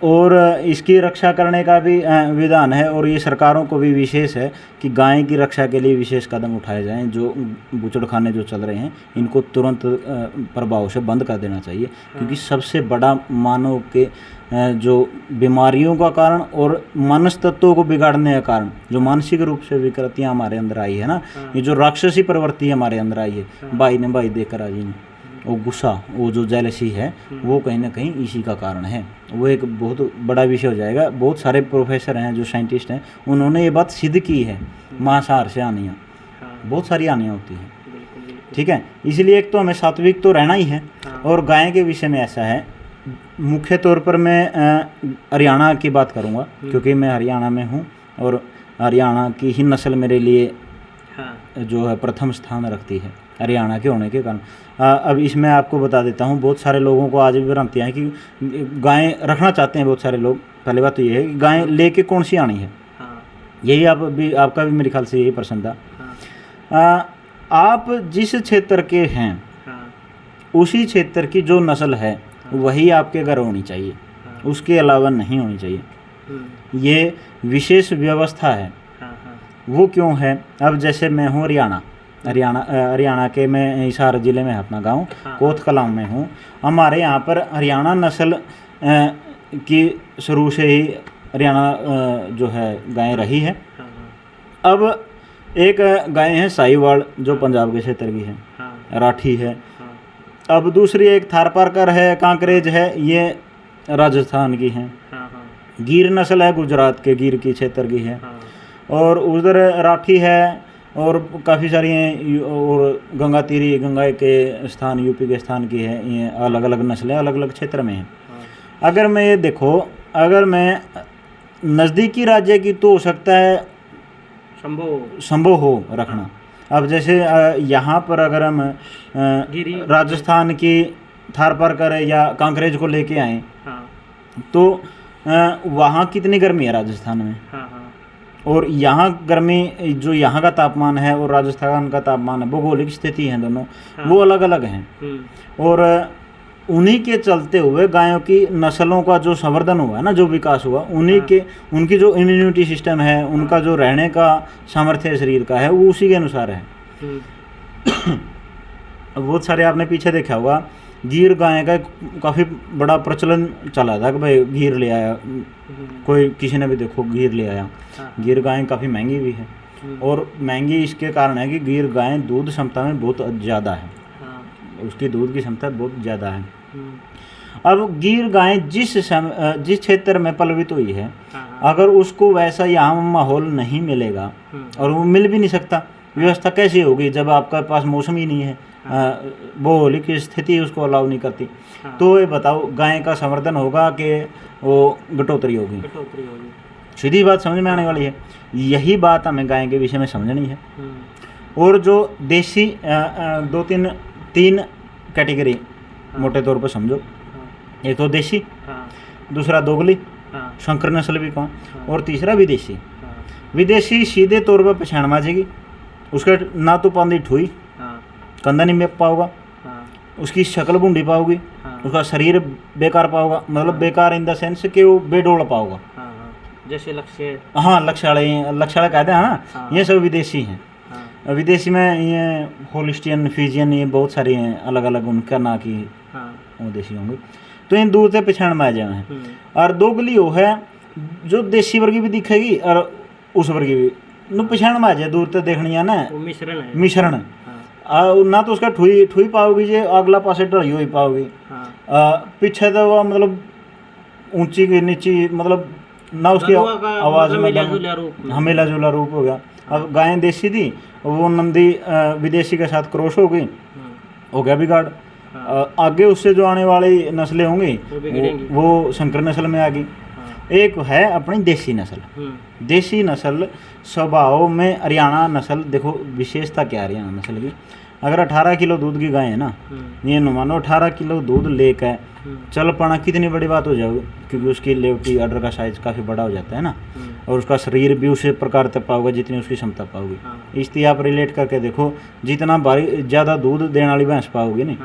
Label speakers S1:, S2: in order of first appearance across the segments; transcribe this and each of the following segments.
S1: और इसकी रक्षा करने का भी विधान है, और ये सरकारों को भी विशेष है कि गाय की रक्षा के लिए विशेष कदम उठाए जाएं। जो बूचड़खाने जो चल रहे हैं इनको तुरंत प्रभाव से बंद कर देना चाहिए, क्योंकि सबसे बड़ा मानव के जो बीमारियों का कारण और मानस तत्वों को बिगाड़ने का कारण जो मानसिक रूप से विकृतियाँ हमारे अंदर आई है ना, ये जो राक्षसी प्रवृत्ति हमारे अंदर आई है, भाई ने भाई देखकर आज ने वो गुस्सा, वो जो जेलसी है, वो कहीं ना कहीं इसी का कारण है। वो एक बहुत बड़ा विषय हो जाएगा। बहुत सारे प्रोफेसर हैं जो साइंटिस्ट हैं, उन्होंने ये बात सिद्ध की है। मांसाहार से आनियाँ बहुत सारी आनियाँ होती हैं, ठीक है। इसलिए एक तो हमें सात्विक तो रहना ही है। और गाय के विषय में ऐसा है, मुख्य तौर पर मैं हरियाणा की बात करूँगा, क्योंकि मैं हरियाणा में हूँ और हरियाणा की ही नस्ल मेरे लिए जो है प्रथम स्थान रखती है, हरियाणा के होने के कारण। अब इसमें आपको बता देता हूँ, बहुत सारे लोगों को आज भी भ्रांतियाँ हैं कि गायें रखना चाहते हैं बहुत सारे लोग। पहली बात तो ये है कि गायें लेके कौन सी आनी है, यही आपका भी मेरे ख्याल से यही प्रश्न था। आप जिस क्षेत्र के हैं उसी क्षेत्र की जो नस्ल है वही आपके घर होनी चाहिए, उसके अलावा नहीं होनी चाहिए। ये विशेष व्यवस्था है। वो क्यों है? अब जैसे मैं हूँ हरियाणा के, मैं हिसार ज़िले में है अपना गांव, कोत कलाम में हूँ। हमारे यहाँ पर हरियाणा नस्ल की शुरू से ही हरियाणा जो है गाय रही है। अब एक गाय है साहिवाल जो पंजाब के क्षेत्र की है, राठी है। अब दूसरी एक थारपारकर है, कांकरेज है, ये राजस्थान की है। गिर नस्ल है, गुजरात के गिर की क्षेत्र की है। और उधर राठी है और काफ़ी सारी हैं, और गंगा के स्थान यूपी के स्थान की है। ये अलग अलग नस्लें अलग अलग क्षेत्र में हैं। अगर मैं ये देखो, अगर मैं नज़दीकी राज्य की तो हो सकता है संभव हो रखना। अब जैसे यहाँ पर अगर हम राजस्थान की थारपारकर या कांकरेज को लेके आए तो वहाँ कितनी गर्मी है राजस्थान में, और यहाँ गर्मी जो यहाँ का तापमान है और राजस्थान का तापमान है, भौगोलिक स्थिति है दोनों वो अलग अलग हैं। और उन्हीं के चलते हुए गायों की नस्लों का जो संवर्धन हुआ है ना, जो विकास हुआ, उनकी जो इम्यूनिटी सिस्टम है, उनका जो रहने का सामर्थ्य शरीर का है, वो उसी के अनुसार है। बहुत सारे आपने पीछे देखा होगा, गिर गाय का काफ़ी बड़ा प्रचलन चला था कि भाई गिर ले आया, कोई किसी ने भी देखो गिर ले आया। गिर गाय काफ़ी महंगी भी है, और महंगी इसके कारण है कि गिर गाय दूध क्षमता में बहुत ज़्यादा है, उसकी दूध की क्षमता बहुत ज़्यादा है। अब गिर गाय जिस क्षेत्र में पलवित हुई है, अगर उसको वैसा यहाँ माहौल नहीं मिलेगा, और वो मिल भी नहीं सकता, व्यवस्था कैसी होगी जब आपके पास मौसम ही नहीं है, भौगोलिक स्थिति उसको अलाउ नहीं करती। तो ये बताओ गाय का संवर्धन होगा कि वो घटोतरी होगी? सीधी बात समझ में आने वाली है। यही बात हमें गाय के विषय में समझनी है। और जो देसी तीन कैटेगरी मोटे तौर पर समझो, एक तो देसी, दूसरा दोगली, शंकर नस्ल भी कौन, और तीसरा विदेशी। विदेशी सीधे तौर पर पहचान माजेगी, उसका ना तो पांदी ठुई, कंधा नहीं में पाओगा, उसकी शक्ल बूंदी पाओगी, उसका शरीर बेकार पाओगा, मतलब बेकार इन द सेंस कि वो बेडोल पाओगा,
S2: जैसे लक्ष्य,
S1: हाँ लक्ष्याले कहते हैं ना, ये सब विदेशी हैं। विदेशी में ये होलिस्टियन, फिजियन, ये बहुत सारी हैं अलग अलग उनका ना की वो देशी होंगे। तो इन दूर से पहचान में आ जाए हैं। और दोगली वो है जो देसी वर्गी भी दिखेगी और उस वर्गी भी पहचान में आ जाए, दूर तक देखनी है ना, मिश्रण ना तो उसका ठुई पाओगी जे अगला पासे ढली हुई पाओगी, पीछे तो वो मतलब ऊंची की नीची, मतलब ना उसकी आवाज़ में मिला जुला रूप हो गया। अब गाय देसी थी, वो नंदी विदेशी के साथ क्रॉस हो गई, हो गया बिगाड़। आगे उससे जो आने वाली नस्लें होंगी वो शंकर नस्ल में आ गई। एक है अपनी देसी नस्ल। देसी नस्ल स्वभाव में हरियाणा नस्ल, देखो विशेषता क्या है हरियाणा नस्ल की, अगर 18 किलो दूध की गाय है ना, ये न मानो 18 किलो दूध लेकर चल पाना कितनी बड़ी बात हो जाएगी, क्योंकि उसकी लेवटी आर्डर का साइज काफ़ी बड़ा हो जाता है ना, और उसका शरीर भी उसी प्रकार तक पाओगे जितनी उसकी क्षमता पाओगी। इसलिए आप रिलेट करके देखो, जितना भारी ज़्यादा दूध देने वाली भैंस पाओगी नहीं,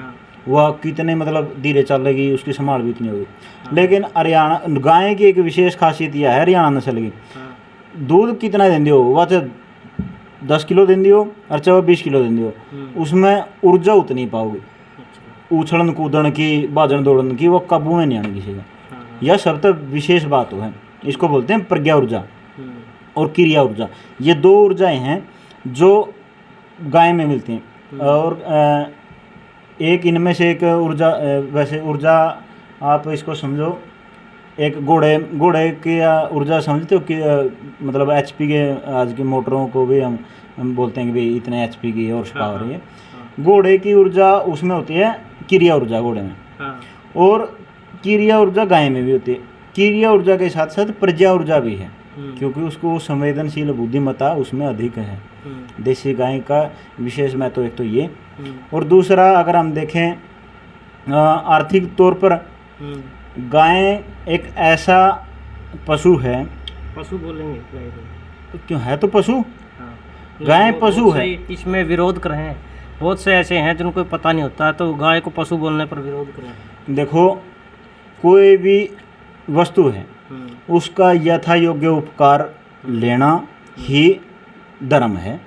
S1: वह कितने मतलब धीरे चलेगी, उसकी संभाल भी इतनी होगी। लेकिन हरियाणा गाय की एक विशेष खासियत यह है हरियाणा नस्ल की,
S2: हाँ,
S1: दूध कितना देंदी हो, वह चाहे 10 किलो देंदी हो और चाहे 20 किलो देंदी हो, उसमें ऊर्जा उतनी पाओगी।
S2: अच्छा,
S1: उछलन कूदन की, भाजन दौड़न की, वो काबू में नहीं आने किसी का।
S2: हाँ,
S1: यह सबसे विशेष बात है, इसको बोलते हैं प्रज्ञा ऊर्जा और क्रिया ऊर्जा। ये दो ऊर्जाएं हैं जो गाय में मिलती हैं। और एक इनमें से एक ऊर्जा, वैसे ऊर्जा आप इसको समझो, एक घोड़े की ऊर्जा समझते हो कि मतलब एचपी के, आज की मोटरों को भी हम बोलते हैं कि भाई इतने एचपी की हॉर्स पावर है। घोड़े की ऊर्जा उसमें होती है क्रिया ऊर्जा घोड़े में,
S2: हाँ,
S1: और क्रिया ऊर्जा गाय में भी होती है। क्रिया ऊर्जा के साथ साथ प्रज्ञा ऊर्जा भी है, क्योंकि उसको संवेदनशील बुद्धिमत्ता उसमें अधिक है। देसी गाय का विशेष महत्व एक तो ये, और दूसरा अगर हम देखें आर्थिक तौर पर, गाय एक ऐसा पशु है,
S2: पशु बोलेंगे गाय को।
S1: क्यों है तो पशु,
S2: हाँ,
S1: गाय
S2: बहुत
S1: पशु है।
S2: से इसमें विरोध कर रहे हैं, बहुत से ऐसे हैं जिनको पता नहीं होता, तो गाय को पशु बोलने पर विरोध कर रहे हैं।
S1: देखो, कोई भी वस्तु है उसका यथा योग्य उपकार लेना ही धर्म है,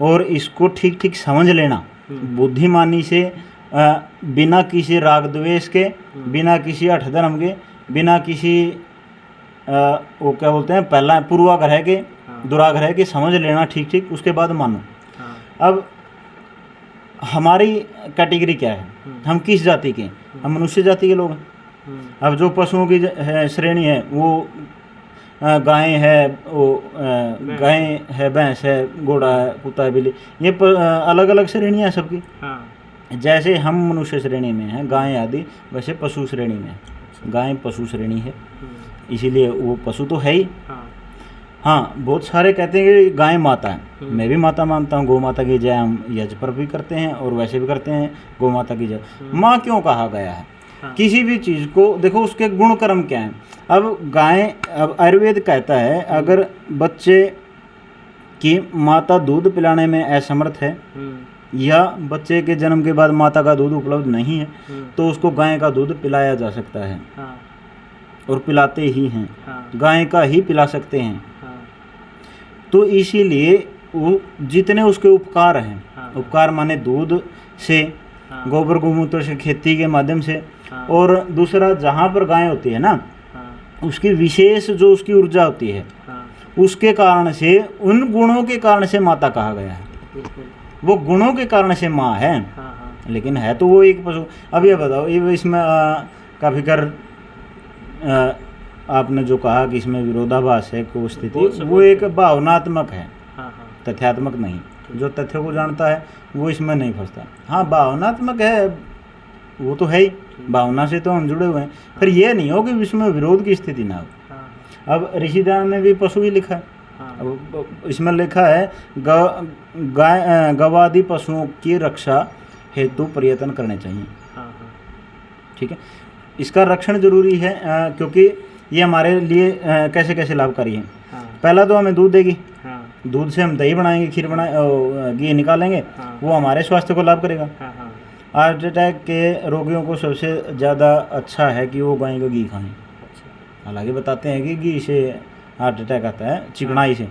S1: और इसको ठीक ठीक समझ लेना बुद्धिमानी से, बिना किसी राग द्वेष के, बिना किसी हठ धर्म के, बिना किसी वो क्या बोलते हैं पहला पूर्वाग्रह के, दुराग्रह के समझ लेना ठीक ठीक, उसके बाद मानो। अब हमारी कैटेगरी क्या है, हम किस जाति के, हम मनुष्य जाति के लोग हैं। अब जो पशुओं की श्रेणी है वो गाय है, वो गाय है, भैंस है, घोड़ा है, कुत्ता है, बिल्ली, ये अलग अलग श्रेणियाँ हैं सबकी। जैसे हम मनुष्य श्रेणी में हैं गाय आदि, वैसे पशु श्रेणी में है। गाय पशु श्रेणी है, इसीलिए वो पशु तो है ही। हाँ, बहुत सारे कहते हैं कि गाय माता है, मैं भी माता मानता हूँ। गौ माता की जय हम यज्ञ पर भी करते हैं और वैसे भी करते हैं, गौ माता की जय। माँ क्यों कहा गया है? किसी भी चीज़ को देखो उसके गुण कर्म क्या हैं। अब गाय, अब आयुर्वेद कहता है अगर बच्चे की माता दूध पिलाने में असमर्थ है, या बच्चे के जन्म के बाद माता का दूध उपलब्ध नहीं है, तो उसको गाय का दूध पिलाया जा सकता है, और पिलाते ही हैं, गाय का ही पिला सकते हैं। तो इसीलिए वो जितने उसके उपकार हैं, उपकार माने दूध से, गोबर गोमूत्र से, खेती के माध्यम से, और दूसरा जहाँ पर गाय होती है ना, उसकी विशेष जो उसकी ऊर्जा होती है, उसके कारण से, उन गुणों के कारण से माता कहा गया है। वो गुणों के कारण से माँ है, लेकिन है तो वो एक पशु। अब ये बताओ, ये इसमें काफ़ी कर आपने जो कहा कि इसमें विरोधाभास है को स्थिति, वो एक भावनात्मक है, तथ्यात्मक नहीं। जो तथ्यों को जानता है वो इसमें नहीं फंसता। हाँ, भावनात्मक है, वो तो है ही, भावना से तो हम जुड़े हुए हैं। फिर ये नहीं हो कि इसमें विरोध की स्थिति ना हो। अब ऋषिदान में भी पशु ही लिखा है, अब इसमें लिखा है गवादि पशुओं की रक्षा हेतु प्रयत्न करने चाहिए। ठीक है, इसका रक्षण जरूरी है, क्योंकि ये हमारे लिए कैसे कैसे लाभकारी है। पहला तो हमें दूध देगी, दूध से हम दही बनाएंगे, खीर घी निकालेंगे, वो हमारे स्वास्थ्य को लाभ करेगा। हार्ट अटैक के रोगियों को सबसे ज़्यादा अच्छा है कि वो गाय का घी खाएं। हालांकि बताते हैं कि घी से हार्ट अटैक आता है, चिकनाई से।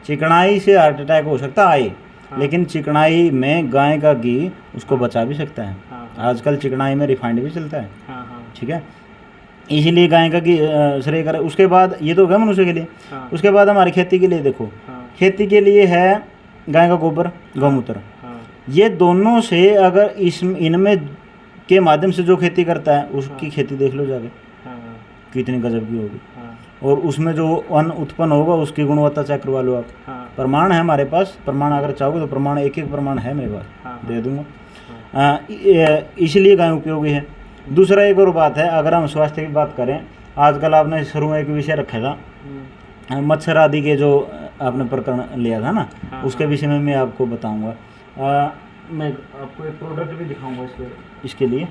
S1: चिकनाई से हार्ट अटैक हो सकता है, लेकिन चिकनाई में गाय का घी उसको बचा भी सकता है। आजकल चिकनाई में रिफाइंड भी चलता है। ठीक है, इसीलिए गाय का घी श्रेय करें। उसके बाद ये तो हो गया मनुष्य के लिए। उसके बाद हमारी खेती के लिए देखो, खेती के लिए है गाय का गोबर, गौमूत्र। ये दोनों से अगर इनमें के माध्यम से जो खेती करता है उसकी खेती देख लो जाके, कितनी गजब की होगी। और उसमें जो अन्न उत्पन्न होगा उसकी गुणवत्ता चेक करवा लो आप। प्रमाण है हमारे पास, प्रमाण अगर चाहोगे तो प्रमाण एक एक प्रमाण है मेरे पास, दे दूंगा। इसलिए गाय उपयोगी है। दूसरा एक और बात है, अगर हम स्वास्थ्य की बात करें, आजकल आपने शुरू में एक विषय रखा था मच्छर आदि के, जो आपने प्रकरण लिया था ना, उसके विषय में मैं आपको बताऊंगा। मैं आपको एक प्रोडक्ट भी दिखाऊंगा इसके लिए।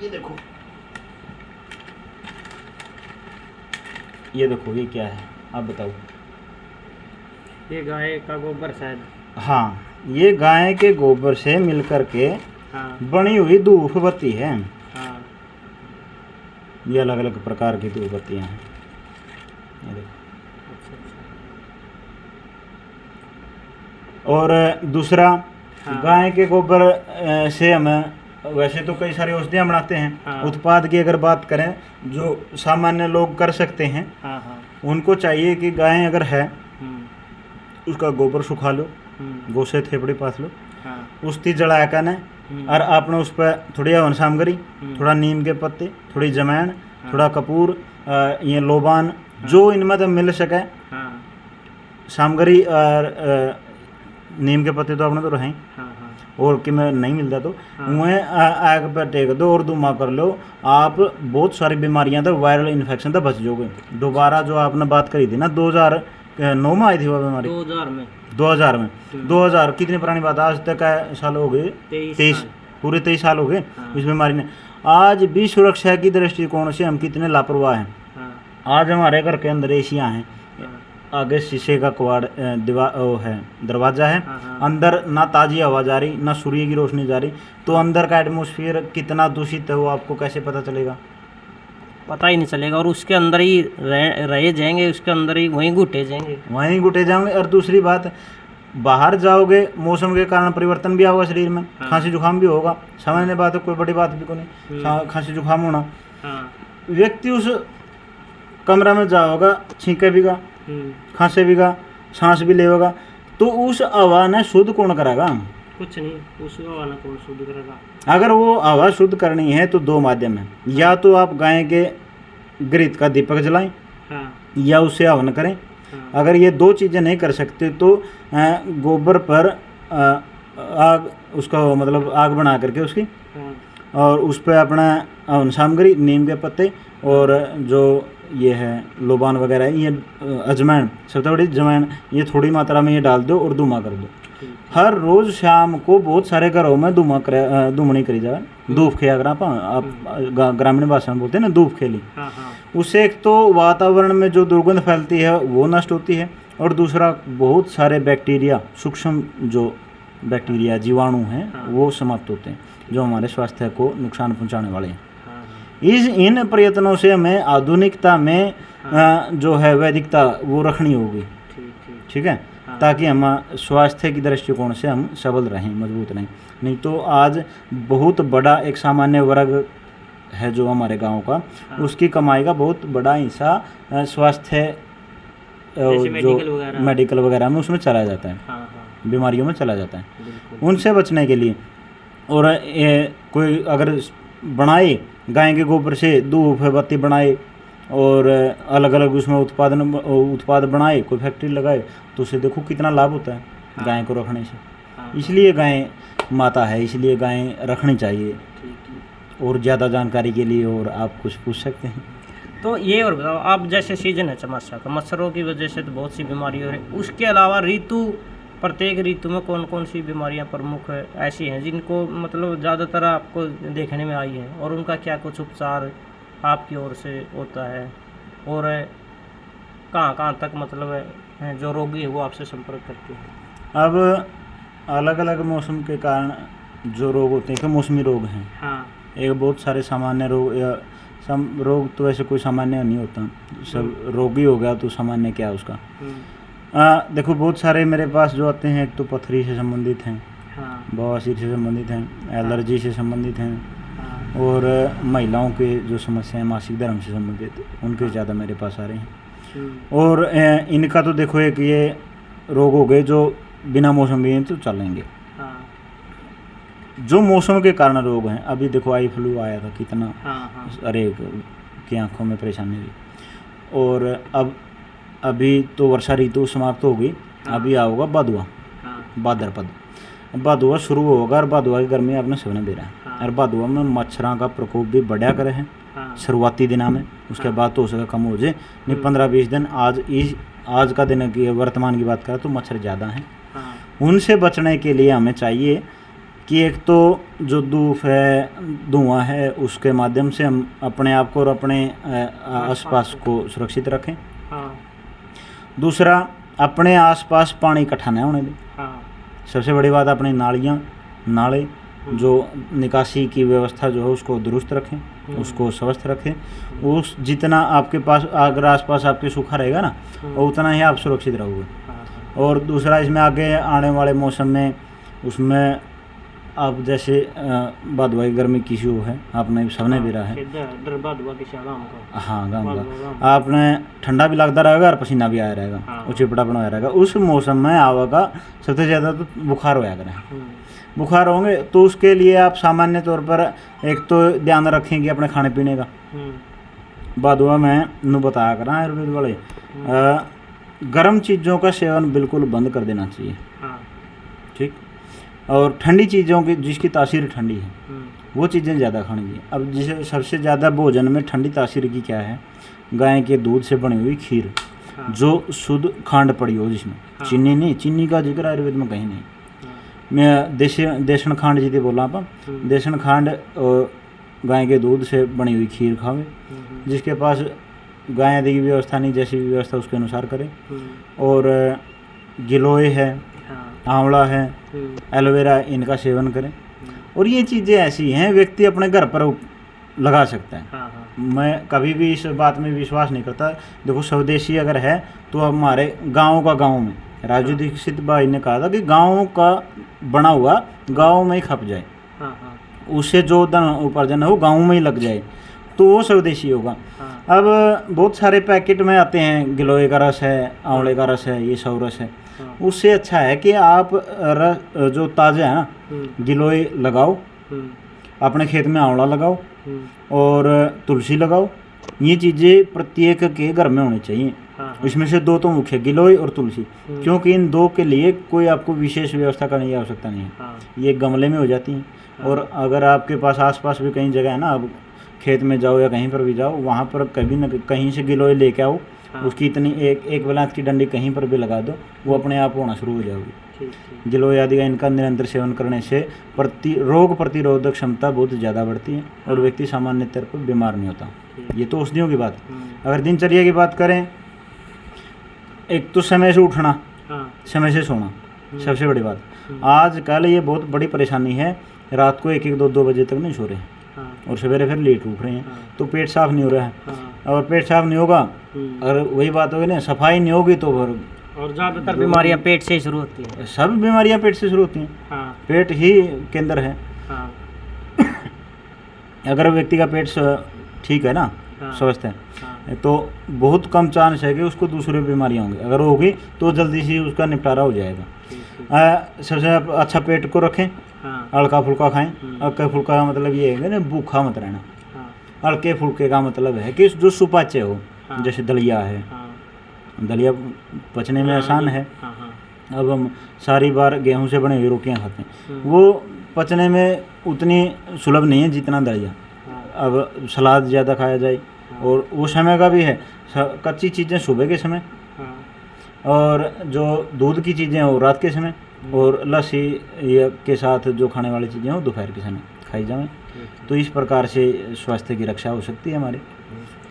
S1: ये देखो, ये देखो, ये क्या है आप बताओ।
S2: ये गाय का गोबर शायद।
S1: हाँ, ये गाय के गोबर से मिलकर के
S2: हाँ
S1: बनी हुई धूप बत्ती है।
S2: हाँ।
S1: ये अलग अलग प्रकार की धूप बत्तियाँ हैं, ये देखो।
S2: अच्छा अच्छा।
S1: और दूसरा,
S2: हाँ।
S1: गाय के गोबर से हम वैसे तो कई सारी औषधियाँ बनाते हैं।
S2: हाँ।
S1: उत्पाद की अगर बात करें जो सामान्य लोग कर सकते हैं,
S2: हाँ हाँ।
S1: उनको चाहिए कि गाय अगर है
S2: हम्म
S1: उसका गोबर सुखा लो,
S2: हम्म।
S1: गो से थेपड़ी पाथ लो,
S2: हाँ।
S1: उसकी जलाया कर न, और आपने उस पर थोड़ी हवन सामग्री, थोड़ा नीम के पत्ते, थोड़ी जमैन, थोड़ा कपूर, ये लोबान, जो इनमें तो मिल सके
S2: हाँ
S1: सामग्री, और नीम के पत्ते तो अपने तो रहें,
S2: हाँ हाँ।
S1: और कि मैं नहीं मिलता तो
S2: हाँ।
S1: उन्हें आग पर टेक दो और धुआं कर लो। आप बहुत सारी बीमारियां तो वायरल इन्फेक्शन तो बच जाओगे। दोबारा जो आपने बात करी थी ना, 2009 में आई थी वो बीमारी,
S2: 2000 में।
S1: 2000 में, 2000 कितनी पुरानी बात है, आज तक साल हो गए, 23
S2: साल।
S1: पूरे 23 साल हो गए
S2: हाँ।
S1: इस बीमारी ने। आज भी सुरक्षा की दृष्टिकोण से हम कितने लापरवाह हैं।
S2: हाँ
S1: आज हमारे घर के अंदर एशियाँ हैं,
S2: हाँ
S1: आगे शीशे का कवाड़ वो है, दरवाजा है,
S2: हाँ, हाँ।
S1: अंदर ना ताज़ी हवा जा रही ना सूर्य की रोशनी जा रही, तो अंदर का एटमॉस्फेयर कितना दूषित है वो आपको कैसे पता चलेगा?
S2: पता ही नहीं चलेगा, और उसके अंदर ही रह जाएंगे, उसके अंदर ही वहीं घुटे जाएंगे।
S1: वहीं घुटे जाओगे। और दूसरी बात, बाहर जाओगे मौसम के कारण परिवर्तन भी होगा शरीर में,
S2: हाँ।
S1: खांसी जुकाम भी होगा, सामान्य बात है, कोई बड़ी बात भी को नहीं, खांसी जुकाम होना।
S2: हाँ।
S1: व्यक्ति उस कमरा में जाओगा, छींके बीगा, खांसे बीगा, सांस भी लेगा, तो उस हवा ने शुद्ध कौन कराएगा?
S2: कुछ नहीं, उस हवा ना कौन शुद्ध करेगा।
S1: अगर वो हवा शुद्ध करनी है तो दो माध्यम है, या तो आप गाय के घृत का दीपक जलाएं,
S2: हाँ
S1: या उससे हवन करें।
S2: हाँ।
S1: अगर ये दो चीज़ें नहीं कर सकते तो गोबर पर आग, उसका मतलब आग बना करके उसकी,
S2: हाँ।
S1: और उस पर अपना हवन सामग्री, नीम के पत्ते और जो ये है लोबान वगैरह, ये अजवाइन, सबसे बड़ी जमैन, ये थोड़ी मात्रा में ये डाल दो और धुआं कर दो। हर रोज़ शाम को बहुत सारे घरों में धुमनी करी जाए, धूप खे, अगर आप ग्रामीण भाषा में बोलते हैं ना, धूप खेली।
S2: हाँ हाँ।
S1: उससे एक तो वातावरण में जो दुर्गंध फैलती है वो नष्ट होती है, और दूसरा बहुत सारे बैक्टीरिया, सूक्ष्म जो बैक्टीरिया जीवाणु हैं,
S2: हाँ।
S1: वो समाप्त होते हैं जो हमारे स्वास्थ्य को नुकसान पहुंचाने वाले हैं।
S2: हाँ।
S1: इन प्रयत्नों से हमें आधुनिकता में जो है वैदिकता वो रखनी होगी, ठीक है,
S2: हाँ।
S1: ताकि हम स्वास्थ्य की दृष्टिकोण से हम सबल रहें, मजबूत रहें। नहीं तो आज बहुत बड़ा एक सामान्य वर्ग है जो हमारे गांव का,
S2: हाँ।
S1: उसकी कमाई का बहुत बड़ा हिस्सा स्वास्थ्य जो मेडिकल वगैरह में उसमें चला जाता है,
S2: हाँ हाँ।
S1: बीमारियों में चला जाता है।
S2: बिल्कुल।
S1: उनसे बचने के लिए, और कोई अगर बनाए गाय के गोबर से धूप बत्ती बनाए और अलग अलग उसमें उत्पाद बनाए, कोई फैक्ट्री लगाए, तो उससे देखो कितना लाभ होता है।
S2: हाँ।
S1: गाय को रखने से।
S2: हाँ।
S1: इसलिए गाय माता है, इसलिए गाय रखनी चाहिए।
S2: ठीक।
S1: और ज़्यादा जानकारी के लिए और आप कुछ पूछ सकते हैं।
S2: तो ये और बताओ आप, जैसे सीजन है चमस्या का, मच्छरों की वजह से तो बहुत सी बीमारी हो रही है, उसके अलावा ऋतु, प्रत्येक ऋतु में कौन कौन सी बीमारियां प्रमुख है ऐसी हैं जिनको मतलब ज़्यादातर आपको देखने में आई है, और उनका क्या कुछ उपचार आपकी ओर से होता है, और कहाँ तक मतलब है जो रोगी है वो आपसे संपर्क करते हैं?
S1: अब अलग अलग मौसम के कारण जो रोग होते हैं, मौसमी रोग हैं।
S2: हाँ।
S1: एक बहुत सारे सामान्य रोग, या रोग तो वैसे कोई सामान्य नहीं होता, सब रोगी हो गया तो सामान्य क्या है उसका। देखो बहुत सारे मेरे पास जो आते हैं, एक तो पथरी से संबंधित हैं,
S2: हाँ।
S1: बवासीर से संबंधित हैं, एलर्जी से संबंधित हैं,
S2: हाँ।
S1: और महिलाओं के जो समस्या है मासिक धर्म से संबंधित, उनके ज़्यादा मेरे पास आ रहे हैं। और इनका तो देखो एक ये रोग हो गए जो बिना मौसम भी तो चलेंगे।
S2: हाँ।
S1: जो मौसम के कारण रोग हैं, अभी देखो आई फ्लू आया था कितना,
S2: हाँ।
S1: अरे की आंखों में परेशानी हुई। और अब अभी तो वर्षा ऋतु समाप्त हो गई, अभी आओगा भादुआ, भाद्रपद, भादुआ शुरू होगा, और भादुआ की गर्मी आपने सबने दे रहा है। और भादुआ में मच्छरों का प्रकोप भी बढ़िया करे है शुरुआती दिनों में, उसके बाद तो हो सके कम हो जाए, नहीं 15-20 दिन। आज का दिन की वर्तमान की बात करें तो मच्छर ज़्यादा हैं। उनसे बचने के लिए हमें चाहिए कि एक तो जो धूप है, धुआं है, उसके माध्यम से हम अपने आप को और अपने आसपास को सुरक्षित रखें। दूसरा, अपने आसपास पानी इकट्ठा न होने दें।
S2: हाँ
S1: सबसे बड़ी बात अपनी नालियाँ नाले जो निकासी की व्यवस्था जो है उसको दुरुस्त रखें, उसको स्वस्थ रखें। उस जितना आपके पास अगर आसपास आपके सूखा रहेगा ना, और उतना ही आप सुरक्षित रहोगे। और दूसरा, इसमें आगे आने वाले मौसम में उसमें आप जैसे बादवाई गर्मी की शुरू है, आपने सबने भी रहा है। हाँ, गाँव का आपने ठंडा भी लगता रहेगा और पसीना भी आया रहेगा और चिपड़ा बनाया रहेगा। उस मौसम में आवा का सबसे ज़्यादा तो बुखार होया करें। बुखार होंगे तो उसके लिए आप सामान्य तौर पर एक तो ध्यान रखेंगे अपने खाने पीने का। बादुआ में नू बताया करा आयुर्वेद वाले, गर्म चीज़ों का सेवन बिल्कुल बंद कर देना चाहिए। ठीक। और ठंडी चीज़ों की जिसकी तासीर ठंडी है वो चीज़ें ज़्यादा खानी चाहिए। अब जिसे सबसे ज़्यादा भोजन में ठंडी तासीर की क्या है, गाय के दूध से बनी हुई खीर, जो शुद्ध खांड पड़ी हो, जिसमें चीनी नहीं, चीनी का जिक्र आयुर्वेद में कहीं नहीं। मैं देशन खांड जी बोला आप, देशन खांड गाय के दूध से बनी हुई खीर खावे। जिसके पास गाय आदि की व्यवस्था नहीं, जैसी भी व्यवस्था उसके अनुसार करें। और गिलोय है, आंवला है, एलोवेरा, इनका सेवन करें। और ये चीज़ें ऐसी हैं व्यक्ति अपने घर पर लगा सकता है। मैं कभी भी इस बात में विश्वास नहीं करता। देखो, स्वदेशी अगर है तो हमारे गाँव में राजू दीक्षित भाई ने कहा था कि गाँव का बना हुआ गाँव में ही खप जाए, उससे जो धन उपार्जन है वो गाँव में ही लग जाए, तो वो स्वदेशी होगा। अब बहुत सारे पैकेट में आते हैं, गिलोय का रस है, आंवले का रस है, ये सब रस है। उससे अच्छा है कि आप रस जो ताज़ा है ना, गिलोय लगाओ, अपने खेत में आंवला लगाओ और तुलसी लगाओ। ये चीज़ें प्रत्येक के घर में होनी चाहिए। इसमें से दो तो मुख्य, गिलोय और तुलसी, क्योंकि इन दो के लिए कोई आपको विशेष व्यवस्था करने की आवश्यकता नहीं है। ये गमले में हो जाती हैं। और अगर आपके पास आसपास भी कहीं जगह है ना, आप खेत में जाओ या कहीं पर भी जाओ, वहाँ पर कभी न कहीं से गिलोय लेके आओ, उसकी इतनी एक बेलांत की डंडी कहीं पर भी लगा दो, वो अपने आप होना शुरू हो जाएगी। गिलोय आदि का इनका निरंतर सेवन करने से रोग प्रतिरोधक क्षमता बहुत ज़्यादा बढ़ती है और व्यक्ति सामान्य तौर पर बीमार नहीं होता। ये तो औषधियों की बात। अगर दिनचर्या की बात करें, एक तो समय से उठना, समय से सोना, सबसे बड़ी बात। आजकल ये बहुत बड़ी परेशानी है, रात को 1-2 बजे तक नहीं सो रहे और सवेरे फिर लेट उठ रहे हैं, तो पेट साफ नहीं हो रहा है। और पेट साफ नहीं होगा, अगर वही बात होगी ना, सफाई नहीं होगी तो फिर
S2: और ज़्यादातर बीमारियां पेट से ही शुरू होती हैं।
S1: सब बीमारियां पेट से शुरू होती हैं। पेट ही केंद्र है। अगर व्यक्ति का पेट ठीक है ना, स्वस्थ है, तो बहुत कम चांस है कि उसको दूसरी बीमारियां होंगी। अगर होगी तो जल्दी से उसका निपटारा हो जाएगा। सबसे अच्छा पेट को रखें, हल्का फुल्का खाएं। हल्का फुल्का का मतलब ये है ना, भूखा मत रहना। हल्के फुल्के का मतलब है कि जो सुपाच्य हो, जैसे दलिया है, दलिया पचने में आसान है। अब हम सारी बार गेहूं से बनी हुई रोटियां खाते हैं, वो पचने में उतनी सुलभ नहीं है जितना दलिया। अब सलाद ज़्यादा खाया जाए, और वो समय का भी है। कच्ची चीज़ें सुबह के समय, और जो दूध की चीज़ें हो रात के समय, और लस्सी के साथ जो खाने वाली चीज़ें हो दोपहर के समय खाई जाएं। तो इस प्रकार से स्वास्थ्य की रक्षा हो सकती है हमारे।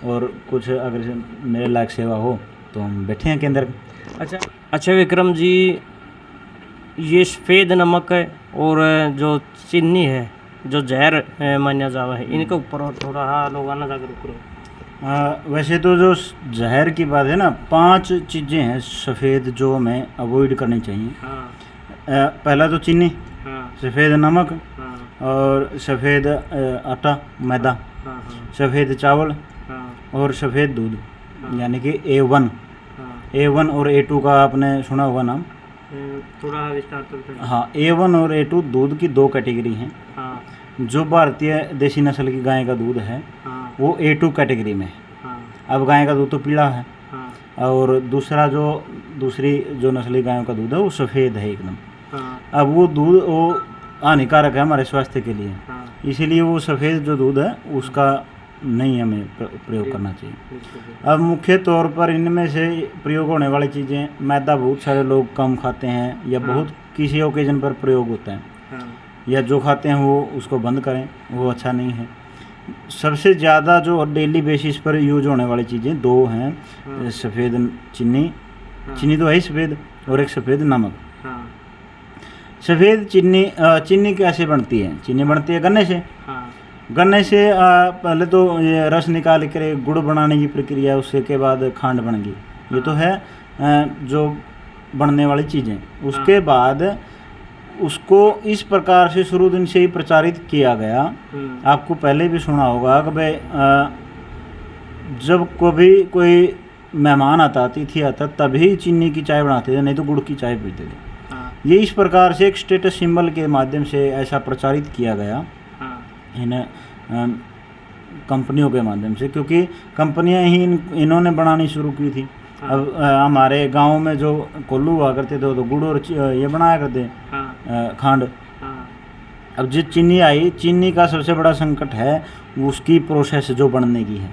S1: और कुछ अगर मेरे लायक सेवा हो तो हम बैठे हैं केंद्र।
S2: अच्छा विक्रम जी, ये सफ़ेद नमक है और जो चीनी है, जो जहर माना जावा है, इनके ऊपर थोड़ा लोग जागरूक करो।
S1: वैसे तो जो जहर की बात है ना, 5 चीज़ें हैं सफ़ेद जो हमें अवॉइड करनी चाहिए। पहला तो चीनी, सफ़ेद नमक, और सफ़ेद आटा मैदा, सफ़ेद चावल, और सफ़ेद दूध, यानी कि A1 और A2 का आपने सुना होगा नाम,
S2: थोड़ा विस्तार।
S1: हाँ, A1 और A2 दूध की 2 कैटेगरी हैं। जो भारतीय देसी नस्ल की गाय का दूध है वो A2 कैटेगरी में है। अब गाय का दूध तो पीला है, और दूसरी जो नस्ली गायों का दूध है वो सफ़ेद है एकदम। अब वो दूध वो हानिकारक है हमारे स्वास्थ्य के लिए, इसीलिए वो सफ़ेद जो दूध है उसका नहीं हमें प्रयोग करना चाहिए। अब मुख्य तौर पर इनमें से प्रयोग होने वाली चीज़ें, मैदा बहुत सारे लोग कम खाते हैं, या बहुत किसी ओकेजन पर प्रयोग होता है, या जो खाते हैं वो उसको बंद करें, वो अच्छा नहीं है। सबसे ज़्यादा जो डेली बेसिस पर यूज होने वाली चीज़ें 2 हैं, सफ़ेद चीनी
S2: हाँ।
S1: चीनी तो है ही सफ़ेद, और एक सफ़ेद नमक।
S2: हाँ
S1: सफ़ेद चीनी, चीनी कैसे बनती है? चीनी बनती है गन्ने से।
S2: हाँ
S1: गन्ने से पहले तो ये रस निकाल कर गुड़ बनाने की प्रक्रिया, उसके के बाद खांड बन गई। ये तो है जो बनने वाली चीज़ें। उसके बाद उसको इस प्रकार से शुरू दिन से ही प्रचारित किया गया। आपको पहले भी सुना होगा कि भाई जब कभी कोई मेहमान आता, अतिथि आता, तभी चीनी की चाय बनाते थे, नहीं तो गुड़ की चाय पीते थे। ये इस प्रकार से एक स्टेटस सिंबल के माध्यम से ऐसा प्रचारित किया गया इन कंपनियों के माध्यम से, क्योंकि कंपनियां ही इन्होंने बनानी शुरू की थी। अब हमारे गांव में जो कोल्लू हुआ करते थे तो गुड़ और ये बनाया करते खांड। अब जो चीनी आई, चीनी का सबसे बड़ा संकट है उसकी प्रोसेस जो बनने की है।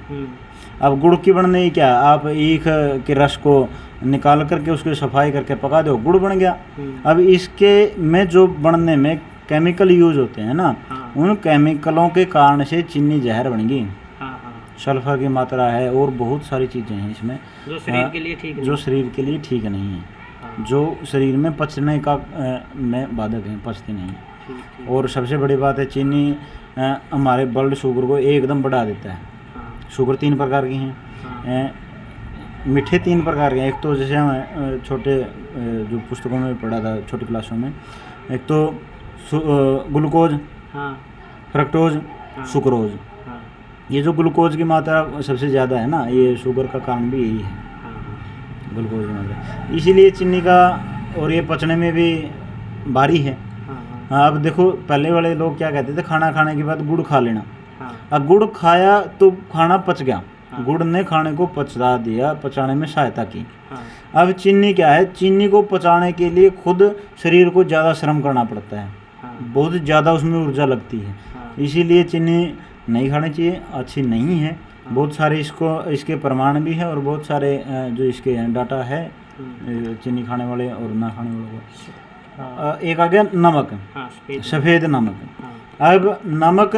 S1: अब गुड़ की बनने की क्या, आप ईख के रस को निकाल करके उसकी सफाई करके पका दो, गुड़ बन गया। अब इसके में जो बनने में केमिकल यूज होते हैं ना, उन केमिकलों के कारण से चीनी जहर बन गई। सल्फर की मात्रा है और बहुत सारी चीज़ें हैं इसमें
S2: जो शरीर के लिए ठीक
S1: जो शरीर के लिए ठीक नहीं है, जो शरीर में पचने का में बाधक है, पचती नहीं है। और सबसे बड़ी बात है, चीनी हमारे ब्लड शुगर को एकदम बढ़ा देता है। शुगर 3 प्रकार की हैं, मीठे 3 प्रकार के हैं। एक तो जैसे हम छोटे जो पुस्तकों में पढ़ा था छोटी क्लासों में, एक तो ग्लूकोज, फ्रक्टोज, सुक्रोज। ये जो ग्लूकोज की मात्रा सबसे ज़्यादा है ना, ये शुगर का कारण भी यही है, ग्लूकोज की मात्रा। इसीलिए चीनी का और ये पचने में भी भारी है। अब देखो पहले वाले लोग क्या कहते थे, खाना खाने के बाद गुड़ खा लेना। अब गुड़ खाया तो खाना पच गया, गुड़ ने खाने को पचा दिया, पचाने में सहायता की। अब चीनी क्या है, चीनी को पचाने के लिए खुद शरीर को ज़्यादा श्रम करना पड़ता है, बहुत ज़्यादा उसमें ऊर्जा लगती है। इसीलिए चीनी नहीं खानी चाहिए, अच्छी नहीं है। बहुत सारे इसके प्रमाण भी है और बहुत सारे जो इसके डाटा है चीनी खाने वाले और ना खाने वाले को। एक आ गया नमक, सफ़ेद नमक। अब नमक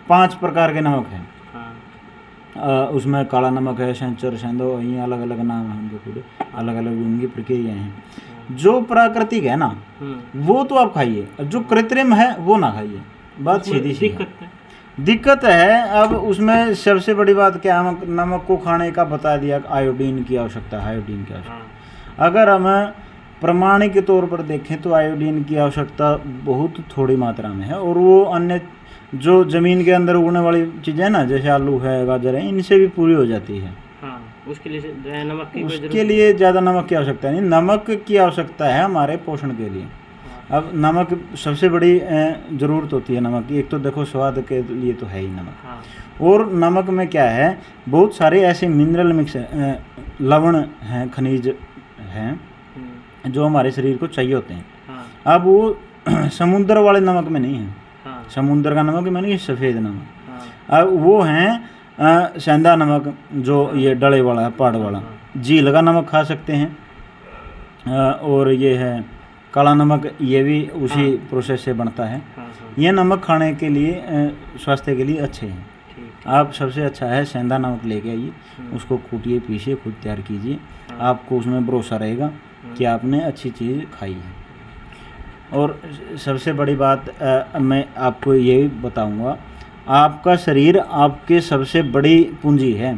S1: 5 प्रकार के नमक हैं। उसमें काला नमक है, सेंचर, सेंधो, ये अलग अलग नाम हैं उनके, पूरे अलग अलग उनकी प्रक्रिया हैं। जो प्राकृतिक है ना वो तो आप खाइए, जो कृत्रिम है वो ना खाइए। बात सीधी सी दिक्कत है। अब उसमें सबसे बड़ी बात क्या है, नमक को खाने का बता दिया, आयोडीन की आवश्यकता है, आयोडीन की आवश्यकता। अगर हम प्रमाणिक के तौर पर देखें तो आयोडीन की आवश्यकता बहुत थोड़ी मात्रा में है, और वो अन्य जो ज़मीन के अंदर उगने वाली चीज़ें ना, जैसे आलू है, गाजर है, इनसे भी पूरी हो जाती है। उसके लिए ज़्यादा नमक की आवश्यकता नहीं, नमक की आवश्यकता है हमारे पोषण के लिए। अब नमक सबसे बड़ी ज़रूरत होती है नमक की। एक तो देखो स्वाद के लिए तो है ही नमक, और नमक में क्या है, बहुत सारे ऐसे मिनरल मिक्स लवण हैं, खनिज हैं जो हमारे शरीर को चाहिए होते हैं। अब वो समुद्र वाले नमक में नहीं है। समुद्र का नमक मैंने सफ़ेद नमक। अब वो हैं सेंधा नमक, जो ये डले वाला है, पहाड़ वाला। झील का नमक खा सकते हैं। और ये है काला नमक, ये भी उसी प्रोसेस से बनता है। ये नमक खाने के लिए स्वास्थ्य के लिए अच्छे हैं। आप सबसे अच्छा है सेंधा नमक लेके आइए, उसको कूटिए, पीसिए, खुद तैयार कीजिए। आपको उसमें भरोसा रहेगा कि आपने अच्छी चीज़ खाई है। और सबसे बड़ी बात मैं आपको ये बताऊंगा, आपका शरीर आपके सबसे बड़ी पूंजी है।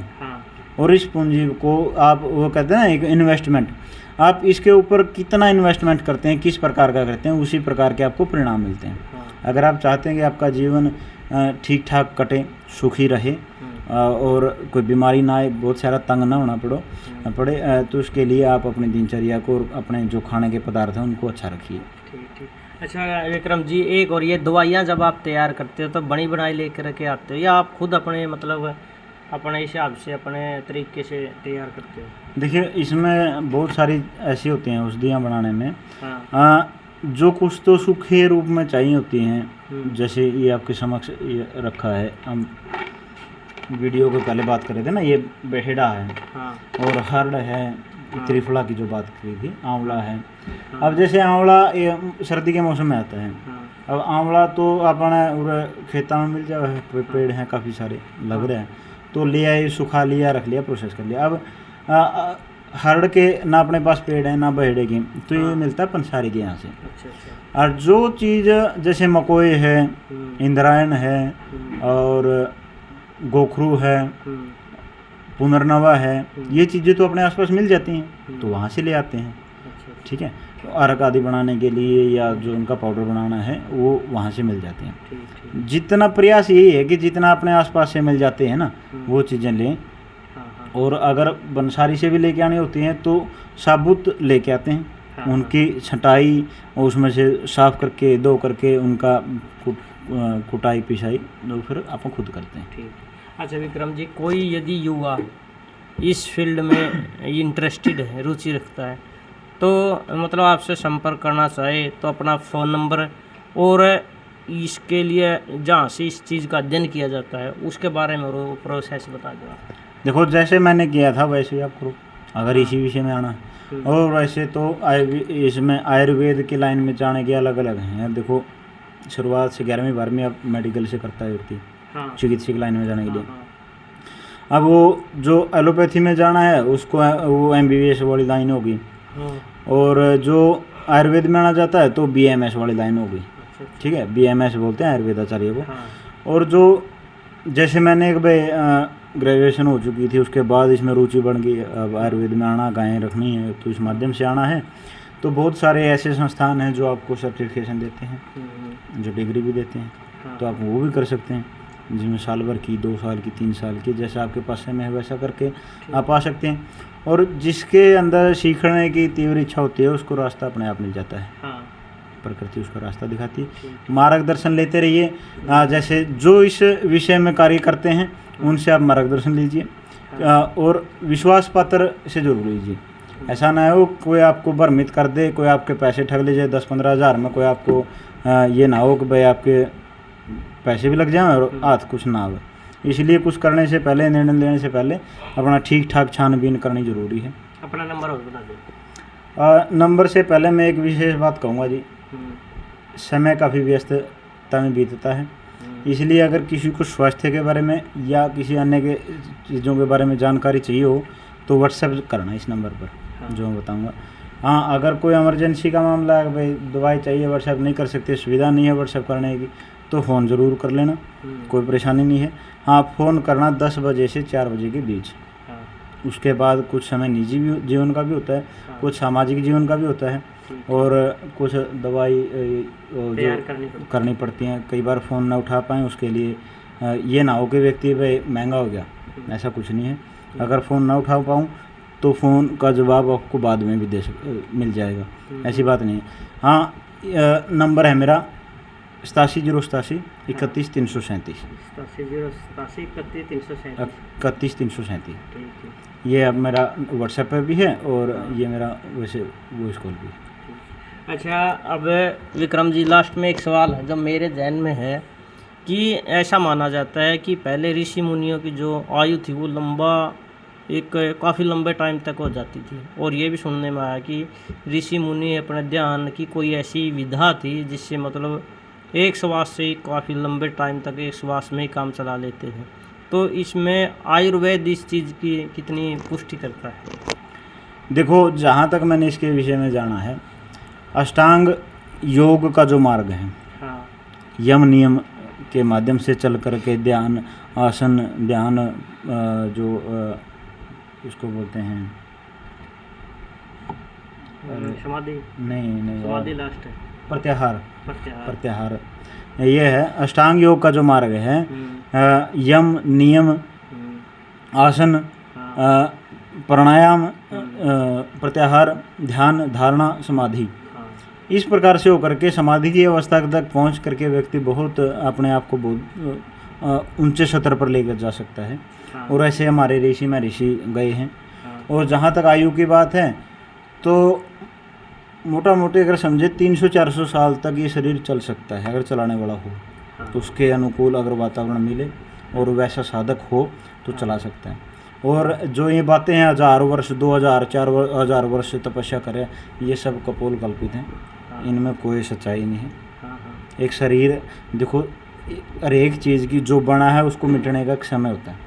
S1: और इस पूंजी को आप, वो कहते हैं ना एक इन्वेस्टमेंट, आप इसके ऊपर कितना इन्वेस्टमेंट करते हैं, किस प्रकार का करते हैं, उसी प्रकार के आपको परिणाम मिलते हैं। अगर आप चाहते हैं कि आपका जीवन ठीक ठाक कटे, सुखी रहे और कोई बीमारी ना आए, बहुत सारा तंग ना होना पड़े, तो उसके लिए आप अपनी दिनचर्या को और अपने जो खाने के पदार्थ हैं उनको अच्छा रखिए।
S2: ठीक। अच्छा विक्रम जी, एक और ये दवाइयाँ जब आप तैयार करते हो तो बनी बनाई लेकर के आते हो, या आप खुद अपने मतलब अपने हिसाब से अपने तरीके से तैयार करते हो?
S1: देखिए इसमें बहुत सारी ऐसी होती हैं औषधियाँ बनाने में। जो कुछ तो सूखे रूप में चाहिए होती हैं, जैसे ये आपके समक्ष ये रखा है, हम वीडियो को पहले बात कर रहे थे ना, ये बेहड़ा है और हर्ड है, त्रिफला की जो बात करी थी, आंवला है। अब जैसे आंवला ये सर्दी के मौसम में आता है। अब आंवला तो अपने खेता में मिल जाए, पेड़ हैं काफ़ी सारे लग रहे हैं, तो ले आए, सुखा लिया, रख लिया, प्रोसेस कर लिया। अब हरड़ के ना अपने पास पेड़ है ना बहेड़े की, तो ये मिलता है पंसारी के यहाँ से।
S2: अच्छा अच्छा।
S1: और जो चीज़ जैसे मकोई है, इंद्रायण है, और गोखरू है, पुनर्नवा है, ये चीज़ें तो अपने आसपास मिल जाती हैं, तो वहाँ से ले आते हैं।
S2: अच्छा
S1: ठीक है, तो अरक आदि बनाने के लिए या जो उनका पाउडर बनाना है वो वहाँ से मिल जाते हैं।
S2: ठीक ठीक।
S1: जितना प्रयास यही है कि जितना अपने आसपास से मिल जाते हैं ना वो चीज़ें लें।
S2: हाँ हाँ।
S1: और अगर बंसारी से भी लेके आनी होती हैं तो साबुत लेके आते हैं,
S2: हाँ,
S1: उनकी छटाई और उसमें से साफ करके धो करके उनका कुटाई पिसाई तो फिर अपन खुद करते हैं।
S2: ठीक। अच्छा विक्रम जी, कोई यदि युवा इस फील्ड में इंटरेस्टेड है, रुचि रखता है, तो मतलब आपसे संपर्क करना चाहे तो अपना फ़ोन नंबर और इसके लिए जहाँ से इस चीज़ का अध्ययन किया जाता है उसके बारे में वो प्रोसेस बता दो आप।
S1: देखो जैसे मैंने किया था वैसे ही आप करो, अगर इसी विषय में आना है। और वैसे तो इसमें आयुर्वेद की लाइन में जाने के अलग अलग हैं। देखो शुरुआत से 11वीं 12वीं अब मेडिकल से करता है व्यक्ति,
S2: हाँ।
S1: चिकित्सक लाइन में जाने के लिए।
S2: हाँ।
S1: अब वो जो एलोपैथी में जाना है उसको वो MBBS वाली लाइन होगी,
S2: हाँ।
S1: और जो आयुर्वेद में आना जाता है तो BMS वाली लाइन होगी।
S2: अच्छा।
S1: ठीक है, BMS बोलते हैं आयुर्वेदाचार्य को।
S2: हाँ।
S1: और जो जैसे मैंने एक भाई ग्रेजुएशन हो चुकी थी, उसके बाद इसमें रुचि बढ़ गई, अब आयुर्वेद में आना, गायें रखनी है तो इस माध्यम से आना है, तो बहुत सारे ऐसे संस्थान हैं जो आपको सर्टिफिकेशन देते हैं, जो डिग्री भी देते हैं।
S2: हाँ।
S1: तो आप वो भी कर सकते हैं, जिसमें साल भर की, 2 साल की, 3 साल की, जैसा आपके पास समय है वैसा करके आप आ सकते हैं। और जिसके अंदर सीखने की तीव्र इच्छा होती है उसको रास्ता अपने आप मिल जाता है।
S2: हाँ।
S1: प्रकृति उसका रास्ता दिखाती है। मार्गदर्शन लेते रहिए, जैसे जो इस विषय में कार्य करते हैं उनसे आप मार्गदर्शन लीजिए, और विश्वास पात्र से जरूर लीजिए। ऐसा ना हो कोई आपको भ्रमित कर दे, कोई आपके पैसे ठग लीजिए 10-15 हज़ार में, कोई आपको ये ना हो कि भाई आपके पैसे भी लग जाएं और हाथ कुछ ना हो। इसलिए कुछ करने से पहले, निर्णय लेने से पहले अपना ठीक ठाक छानबीन करनी जरूरी है।
S2: अपना नंबर और बता दो।
S1: नंबर से पहले मैं एक विशेष बात कहूँगा जी, समय काफ़ी व्यस्तता में बीतता है, इसलिए अगर किसी को स्वास्थ्य के बारे में या किसी अन्य के चीज़ों के बारे में जानकारी चाहिए हो तो व्हाट्सएप करना इस नंबर पर, जो मैं बताऊँगा। हाँ, अगर कोई इमरजेंसी का मामला है, भाई दवाई चाहिए, व्हाट्सएप नहीं कर सकते, सुविधा नहीं है व्हाट्सएप करने की, तो फ़ोन ज़रूर कर लेना, कोई परेशानी नहीं है। हाँ, फ़ोन करना 10 बजे से 4 बजे के बीच। उसके बाद कुछ समय निजी जीवन का भी होता है, कुछ सामाजिक जीवन का भी होता है, और कुछ दवाई जो करनी पड़ती हैं। कई बार फ़ोन ना उठा पाएँ, उसके लिए ये ना हो कि व्यक्ति भाई महंगा हो गया, ऐसा कुछ नहीं है। अगर फ़ोन ना उठा पाऊँ तो फ़ोन का जवाब आपको बाद में भी मिल जाएगा, ऐसी बात नहीं है। हाँ, नंबर है मेरा 87 31 337 31 337। ये अब मेरा व्हाट्सएप पे भी है और ये मेरा वैसे वॉइस कॉल भी है।
S2: अच्छा, अब विक्रम जी लास्ट में एक सवाल है जो मेरे जहन में है कि ऐसा माना जाता है कि पहले ऋषि मुनियों की जो आयु थी वो काफ़ी लंबे टाइम तक हो जाती थी, और ये भी सुनने में आया कि ऋषि मुनि अपने ध्यान की कोई ऐसी विधा थी जिससे मतलब एक श्वास से ही काफ़ी लंबे टाइम तक एक श्वास में ही काम चला लेते थे। तो इसमें आयुर्वेद इस चीज़ की कितनी पुष्टि करता है?
S1: देखो, जहाँ तक मैंने इसके विषय में जाना है, अष्टांग योग का जो मार्ग है,
S2: हाँ।
S1: यम नियम के माध्यम से चल कर के ध्यान, आसन, ध्यान, जो इसको बोलते हैं
S2: समाधि,
S1: नहीं
S2: समाधि लास्ट है,
S1: प्रत्याहार, ये है अष्टांग योग का जो मार्ग है। यम नियम, आसन, प्राणायाम, प्रत्याहार, ध्यान, धारणा, समाधि, इस प्रकार से होकर के समाधि की अवस्था तक पहुंच करके व्यक्ति बहुत अपने आप को बहुत ऊंचे स्तर पर लेकर जा सकता है। और ऐसे हमारे ऋषि में ऋषि गए हैं। और जहाँ तक आयु की बात है तो मोटा मोटी अगर समझे 300-400 साल तक ये शरीर चल सकता है, अगर चलाने वाला हो तो उसके अनुकूल अगर वातावरण मिले और वैसा साधक हो तो चला सकता है। और जो ये बातें हैं 1000 वर्ष, 2000, 4000 वर्ष तपस्या करे, ये सब कपोल कल्पित हैं, इनमें कोई सच्चाई नहीं है। एक शरीर देखो, हर एक चीज़ की जो बना है उसको मिटने का एक समय होता है।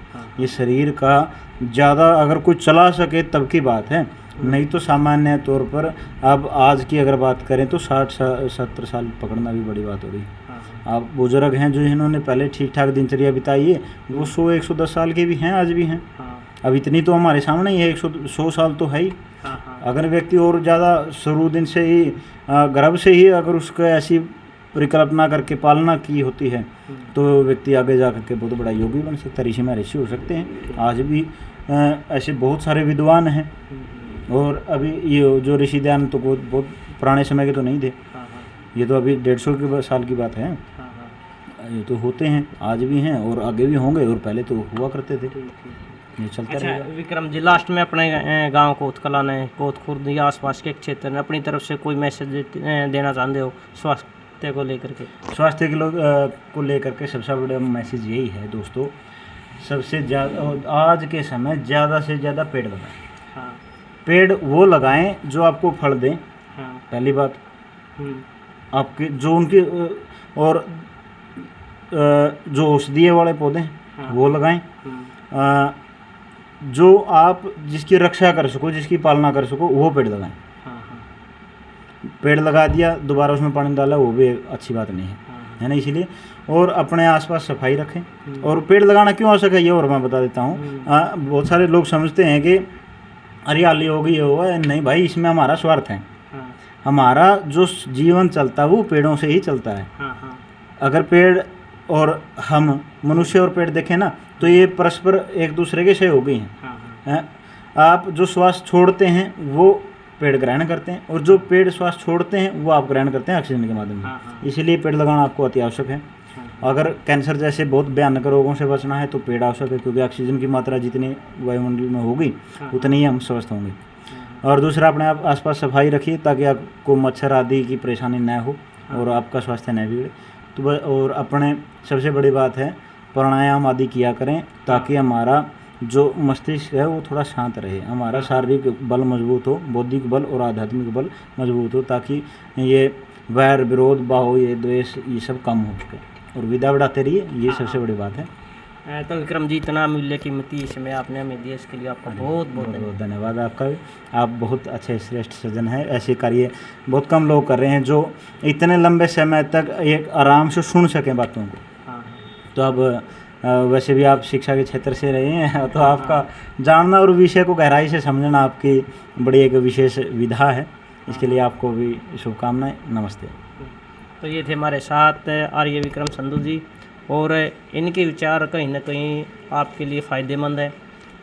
S1: ये शरीर का ज़्यादा अगर कोई चला सके तब की बात है, नहीं तो सामान्य तौर पर अब आज की अगर बात करें तो 60-70 साल पकड़ना भी बड़ी बात हो रही है। आप बुजुर्ग हैं जो इन्होंने पहले ठीक ठाक दिनचर्या बिताई है, वो 100-110 साल के भी हैं, आज भी हैं। अब इतनी तो हमारे सामने ही है, 100 साल तो है ही। अगर व्यक्ति और ज़्यादा शुरू दिन से ही गर्भ से ही अगर उसको ऐसी परिकल्पना करके पालना की होती है तो व्यक्ति आगे जा करके बहुत बड़ा योगी बन सकता है, ऋषि महर्षि हो सकते हैं। आज भी ऐसे बहुत सारे विद्वान हैं, और अभी ये जो ऋषि ध्यान तो बहुत पुराने समय के तो नहीं थे, ये तो अभी 150 साल की बात है। ये तो होते हैं, आज भी हैं और आगे भी होंगे, और पहले तो हुआ करते थे। ये चलता
S2: अच्छा
S1: रहेगा।
S2: विक्रम जी, लास्ट में अपने गांव कोतकला ने, कोत खुर्द या आसपास के क्षेत्र में अपनी तरफ से कोई मैसेज देना चाहते हो स्वास्थ्य को लेकर के?
S1: स्वास्थ्य के को लेकर के सबसे बड़ा मैसेज यही है दोस्तों, सबसे ज़्यादा आज के समय ज़्यादा से ज़्यादा पेड़ लगाएं। पेड़ वो लगाएं जो आपको फल दें, पहली बात। आपके जो उनके और जो औषधीय वाले पौधे हैं वो लगाएं, जो आप जिसकी रक्षा कर सको, जिसकी पालना कर सको, वो पेड़ लगाएं। पेड़ लगा दिया दोबारा उसमें पानी डाला, वो भी अच्छी बात नहीं है ना। इसीलिए और अपने आसपास सफाई रखें। और पेड़ लगाना क्यों आवश्यक है ये और मैं बता देता हूँ। बहुत सारे लोग समझते हैं कि हरियाली होगी, ये होगा, नहीं भाई, इसमें हमारा स्वार्थ है। हमारा जो जीवन चलता है वो पेड़ों से ही चलता है। अगर पेड़ और हम मनुष्य और पेड़ देखें ना तो ये परस्पर एक दूसरे के सहयोगी हैं। आप जो श्वास छोड़ते हैं वो पेड़ ग्रहण करते हैं, और जो पेड़ श्वास छोड़ते हैं वो आप ग्रहण करते हैं ऑक्सीजन के माध्यम से। इसीलिए पेड़ लगाना आपको अति आवश्यक है। अगर कैंसर जैसे बहुत भयानक रोगों से बचना है तो पेड़ आवश्यक है, क्योंकि ऑक्सीजन की मात्रा जितनी वायुमंडल में होगी उतनी ही हम स्वस्थ होंगे। और दूसरा, अपने आप आसपास सफाई रखिए ताकि आपको मच्छर आदि की परेशानी न हो और आपका स्वास्थ्य न बिगड़े। तो और अपने सबसे बड़ी बात है प्राणायाम आदि किया करें ताकि हमारा जो मस्तिष्क है वो थोड़ा शांत रहे, हमारा शारीरिक बल मजबूत हो, बौद्धिक बल और आध्यात्मिक बल मजबूत हो, ताकि ये वैर विरोध भाव ये द्वेष ये सब कम हो सके। और विद्या बढ़ाते रहिए, ये सबसे बड़ी बात है।
S2: तो विक्रम जी, इतना मूल्य कीमती समय आपने हमें दिया, इसके लिए आपका बहुत बहुत
S1: धन्यवाद आपका भी। आप बहुत अच्छे श्रेष्ठ सज्जन हैं। ऐसे कार्य बहुत कम लोग कर रहे हैं जो इतने लंबे समय तक एक आराम से सुन सकें बातों को। तो अब वैसे भी आप शिक्षा के क्षेत्र से रहे हैं तो आपका जानना और विषय को गहराई से समझना आपकी बड़ी एक विशेष विधा है। इसके लिए आपको भी शुभकामनाएं। नमस्ते।
S2: तो ये थे हमारे साथ आर्य विक्रम संधू जी, और इनके विचार कहीं ना कहीं आपके लिए फ़ायदेमंद है।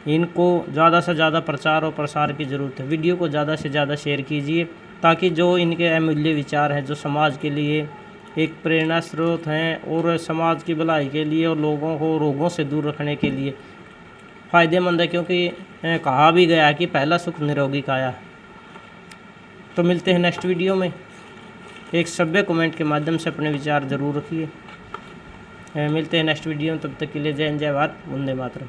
S2: इनको ज़्यादा से ज़्यादा प्रचार और प्रसार की ज़रूरत है। वीडियो को ज़्यादा से ज़्यादा शेयर कीजिए ताकि जो इनके अमूल्य विचार हैं, जो समाज के लिए एक प्रेरणा स्रोत हैं और समाज की भलाई के लिए और लोगों को रोगों से दूर रखने के लिए फ़ायदेमंद है, क्योंकि कहा भी गया है कि पहला सुख निरोगी काया। तो मिलते हैं नेक्स्ट वीडियो में। एक सभ्य कमेंट के माध्यम से अपने विचार ज़रूर रखिए। मिलते हैं नेक्स्ट वीडियो में, तब तक के लिए जय हिंद, जय भारत, वंदे मातरम।